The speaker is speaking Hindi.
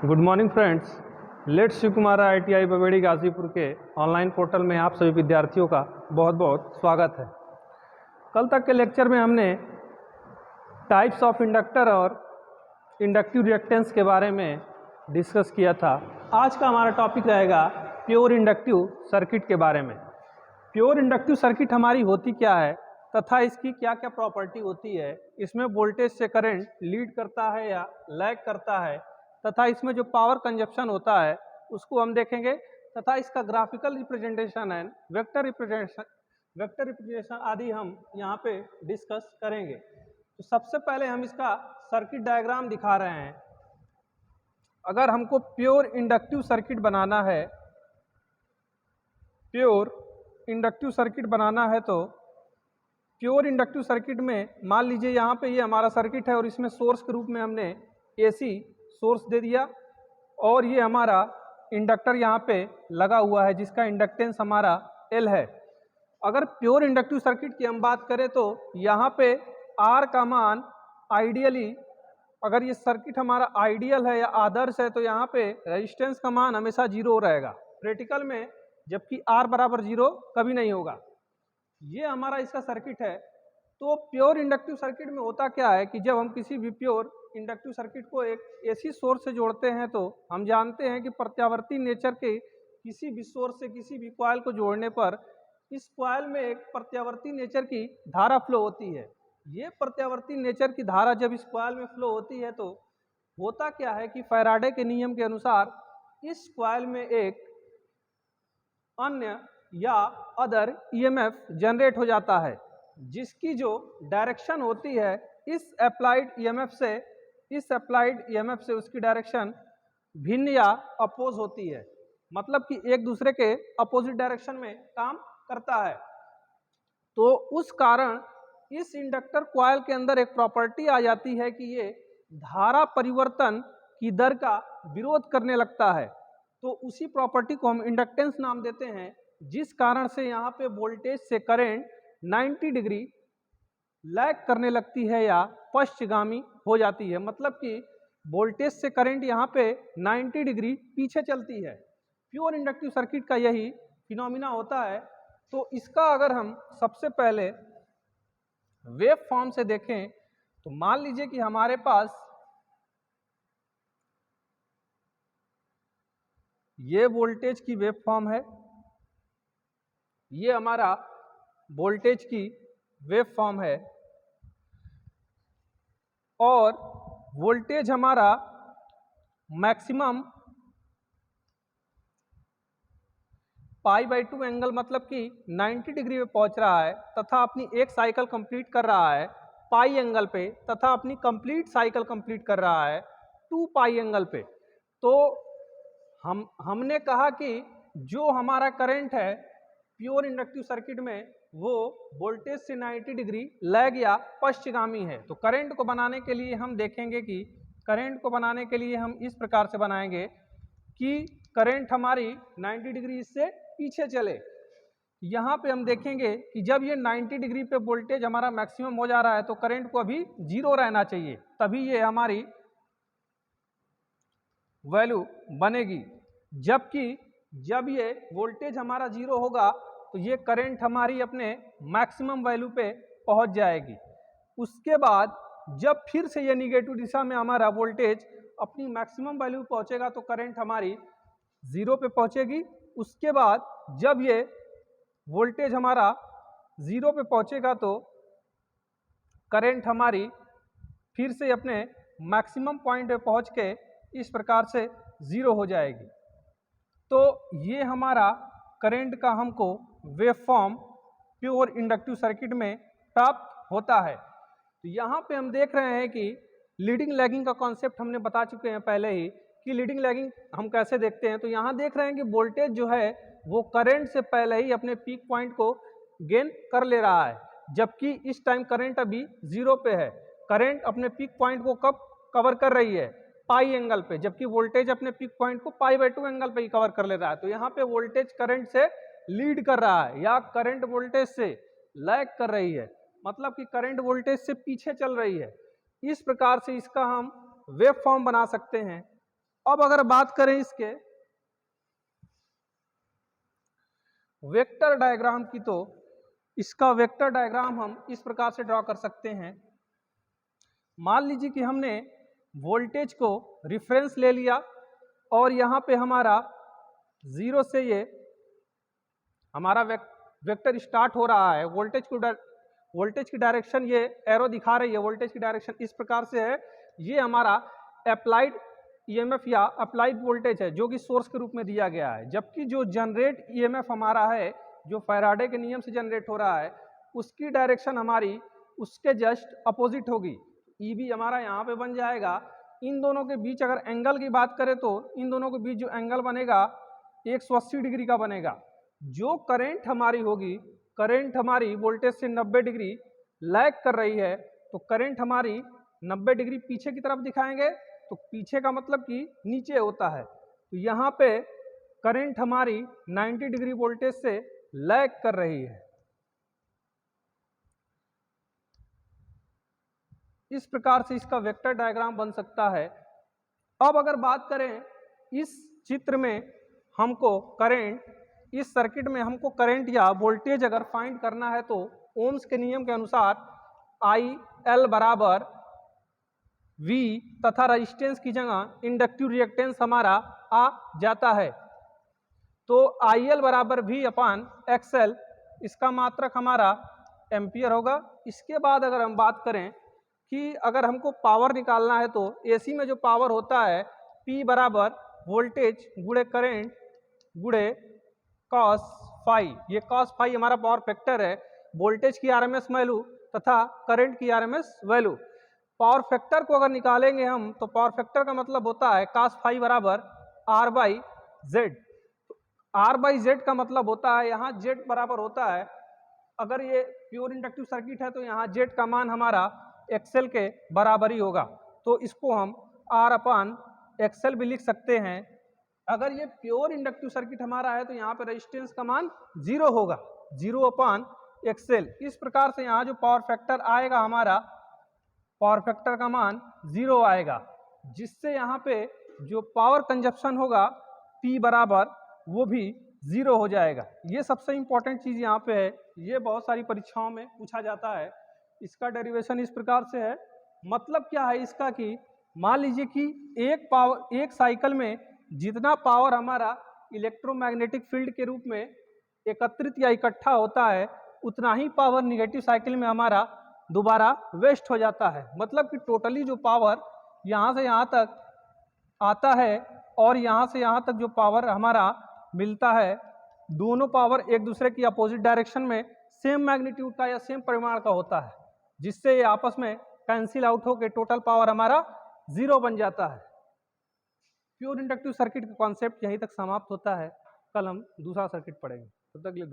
Good morning friends. Let's Shiv Kumar ITI Babedi Ghazipur के ऑनलाइन पोर्टल में आप सभी विद्यार्थियों का बहुत बहुत स्वागत है। कल तक के लेक्चर में हमने टाइप्स ऑफ इंडक्टर और इंडक्टिव रिएक्टेंस के बारे में डिस्कस किया था। आज का हमारा टॉपिक रहेगा प्योर इंडक्टिव सर्किट के बारे में। प्योर इंडक्टिव सर्किट हमारी होती क्या है तथा इसकी क्या क्या प्रॉपर्टी होती है, इसमें वोल्टेज से करंट लीड करता है या लैग करता है, तथा इसमें जो पावर कंजप्शन होता है उसको हम देखेंगे, तथा इसका graphical representation and vector representation आदि हम यहाँ पे डिस्कस करेंगे। तो सबसे पहले हम इसका सर्किट डायग्राम दिखा रहे हैं। अगर हमको प्योर इंडक्टिव सर्किट बनाना है, तो प्योर इंडक्टिव सर्किट में मान लीजिए यहाँ पे ये हमारा सर्किट है और इसमें सोर्स के रूप में हमने AC सोर्स दे दिया और ये हमारा इंडक्टर यहाँ पे लगा हुआ है जिसका इंडक्टेंस हमारा L है। अगर प्योर इंडक्टिव सर्किट की हम बात करें तो यहाँ पे R का मान आइडियली, अगर ये सर्किट हमारा आइडियल है या आदर्श है तो यहाँ पे रेजिस्टेंस का मान हमेशा 0 रहेगा प्रैक्टिकल में, जबकि R बराबर 0 कभी नहीं होगा। ये हमारा इसका सर्किट है। तो प्योर इंडक्टिव सर्किट में होता क्या है कि जब हम किसी भी प्योर इंडक्टिव सर्किट को एक AC सोर्स से जोड़ते हैं तो हम जानते हैं कि प्रत्यावर्ती नेचर के किसी भी सोर्स से किसी भी कॉइल को जोड़ने पर इस कॉइल में एक प्रत्यावर्ती नेचर की धारा फ्लो होती है। ये प्रत्यावर्ती नेचर की धारा जब इस कॉइल में फ्लो होती है तो होता क्या है कि फैराडे के नियम के अनुसार इस कॉइल में एक अन्य या अदर EMF जनरेट हो जाता है, जिसकी जो डायरेक्शन होती है इस अप्लाइड EMF से उसकी डायरेक्शन भिन्न या अपोज होती है, मतलब कि एक दूसरे के अपोजिट डायरेक्शन में काम करता है। तो उस कारण इस इंडक्टर कॉइल के अंदर एक प्रॉपर्टी आ जाती है कि ये धारा परिवर्तन की दर का विरोध करने लगता है। तो उसी प्रॉपर्टी को हम इंडक्टेंस नाम देते हैं, जिस कारण से यहाँ पे वोल्टेज से करंट 90 डिग्री लैग करने लगती है या पश्चगामी हो जाती है, मतलब कि वोल्टेज से करंट यहाँ पे 90 डिग्री पीछे चलती है। प्योर इंडक्टिव सर्किट का यही फिनोमिना होता है। तो इसका अगर हम सबसे पहले वेव फॉर्म से देखें तो मान लीजिए कि हमारे पास ये वोल्टेज की वेव फॉर्म है, ये हमारा वोल्टेज की वेव फॉर्म है और वोल्टेज हमारा मैक्सिमम π/2 एंगल मतलब कि 90 डिग्री पे पहुंच रहा है तथा अपनी एक साइकिल कंप्लीट कर रहा है पाई एंगल पे, तथा अपनी कंप्लीट साइकिल कंप्लीट कर रहा है 2π एंगल पे। तो हमने कहा कि जो हमारा करंट है प्योर इंडक्टिव सर्किट में वो वोल्टेज से 90 डिग्री लैग या पश्चगामी है। तो करंट को बनाने के लिए हम देखेंगे कि करंट को बनाने के लिए हम इस प्रकार से बनाएंगे कि करंट हमारी 90 डिग्री इससे पीछे चले। यहाँ पे हम देखेंगे कि जब ये 90 डिग्री पे वोल्टेज हमारा मैक्सिमम हो जा रहा है तो करंट को अभी 0 रहना चाहिए, तभी ये हमारी वैल्यू बनेगी। जबकि जब ये वोल्टेज हमारा 0 होगा तो ये करंट हमारी अपने मैक्सिमम वैल्यू पे पहुंच जाएगी। उसके बाद जब फिर से ये निगेटिव दिशा में हमारा वोल्टेज अपनी मैक्सिमम वैल्यू पहुंचेगा तो करंट हमारी 0 पे पहुंचेगी। उसके बाद जब ये वोल्टेज हमारा 0 पे पहुंचेगा तो करंट हमारी फिर से अपने मैक्सिमम पॉइंट पे पहुंच के इस प्रकार से 0 हो जाएगी। तो ये हमारा करंट का हमको wave form pure inductive circuit में प्राप्त होता है। तो यहाँ पे हम देख रहे हैं कि लीडिंग लैगिंग का कॉन्सेप्ट हमने बता चुके हैं पहले ही कि लीडिंग लैगिंग हम कैसे देखते हैं। तो यहाँ देख रहे हैं कि वोल्टेज जो है वो करंट से पहले ही अपने पीक पॉइंट को गेन कर ले रहा है, जबकि इस टाइम करंट अभी 0 पे है। करंट अपने पीक पॉइंट को कब कवर कर रही है? पाई एंगल पे, जबकि वोल्टेज अपने पीक पॉइंट को π/2 एंगल पे ही कवर कर ले रहा है। तो यहाँ पे वोल्टेज करंट से लीड कर रहा है या करंट वोल्टेज से लैग कर रही है, मतलब कि करंट वोल्टेज से पीछे चल रही है। इस प्रकार से इसका हम वेव फॉर्म बना सकते हैं। अब अगर बात करें इसके वेक्टर डायग्राम की, तो इसका वेक्टर डायग्राम हम इस प्रकार से ड्रॉ कर सकते हैं। मान लीजिए कि हमने वोल्टेज को रिफरेंस ले लिया और यहाँ पे हमारा जीरो से ये हमारा वेक्टर स्टार्ट हो रहा है। वोल्टेज की डायरेक्शन ये एरो दिखा रही है, वोल्टेज की डायरेक्शन इस प्रकार से है। ये हमारा अप्लाइड ईएमएफ या अप्लाइड वोल्टेज है जो कि सोर्स के रूप में दिया गया है, जबकि जो जनरेट ईएमएफ हमारा है जो फैराडे के नियम से जनरेट हो रहा है उसकी डायरेक्शन हमारी उसके जस्ट अपोजिट होगी। ईबी हमारा यहाँ पे बन जाएगा। इन दोनों के बीच अगर एंगल की बात करें तो इन दोनों के बीच जो एंगल बनेगा 180 डिग्री का बनेगा। जो करंट हमारी होगी, करंट हमारी वोल्टेज से 90 डिग्री लैग कर रही है, तो करंट हमारी 90 डिग्री पीछे की तरफ दिखाएंगे, तो पीछे का मतलब कि नीचे होता है। तो यहाँ पे करंट हमारी 90 डिग्री वोल्टेज से लैग कर रही है। इस प्रकार से इसका वेक्टर डायग्राम बन सकता है। अब अगर बात करें इस चित्र में हमको करंट, इस सर्किट में हमको करंट या वोल्टेज अगर फाइंड करना है तो ओम्स के नियम के अनुसार आई एल बराबर V तथा रेजिस्टेंस की जगह इंडक्टिव रिएक्टेंस हमारा आ जाता है। तो आई एल बराबर V अपान एक्सएल, इसका मात्रक हमारा एम्पियर होगा। इसके बाद अगर हम बात करें कि अगर हमको पावर निकालना है तो एसी में जो पावर होता है P बराबर वोल्टेज गुणे करंट गुणे कॉस फाई। ये कॉस फाई हमारा पावर फैक्टर है, वोल्टेज की आरएमएस वैल्यू तथा करंट की आरएमएस वैल्यू। पावर फैक्टर को अगर निकालेंगे हम तो पावर फैक्टर का मतलब होता है कॉस फाई बराबर r by z. R by z का मतलब होता है यहाँ जेड बराबर होता है, अगर ये प्योर इंडक्टिव सर्किट है तो यहाँ जेड का मान हमारा एक्सएल के बराबर ही होगा, तो इसको हम आर अपान एक्सएल भी लिख सकते हैं। अगर ये प्योर इंडक्टिव सर्किट हमारा है तो यहाँ पे रेजिस्टेंस का मान 0 होगा, 0 अपान एक्सएल। इस प्रकार से यहाँ जो पावर फैक्टर आएगा हमारा, पावर फैक्टर का मान 0 आएगा, जिससे यहाँ पे जो पावर कंजप्शन होगा P बराबर वो भी 0 हो जाएगा। ये सबसे इंपॉर्टेंट चीज़ यहाँ पे है, ये बहुत सारी परीक्षाओं में पूछा जाता है। इसका डेरिवेशन इस प्रकार से है। मतलब क्या है इसका कि मान लीजिए कि एक साइकिल में जितना पावर हमारा इलेक्ट्रोमैग्नेटिक फील्ड के रूप में एकत्रित या इकट्ठा होता है उतना ही पावर निगेटिव साइकिल में हमारा दोबारा वेस्ट हो जाता है। मतलब कि टोटली जो पावर यहाँ से यहाँ तक आता है और यहाँ से यहाँ तक जो पावर हमारा मिलता है, दोनों पावर एक दूसरे की अपोजिट डायरेक्शन में सेम मैग्नीट्यूड का या सेम परिमाण का होता है, जिससे ये आपस में कैंसिल आउट होकर टोटल पावर हमारा 0 बन जाता है। प्योर इंडक्टिव सर्किट का कॉन्सेप्ट यहीं तक समाप्त होता है। कल हम दूसरा सर्किट पढ़ेंगे। तब तक के लिए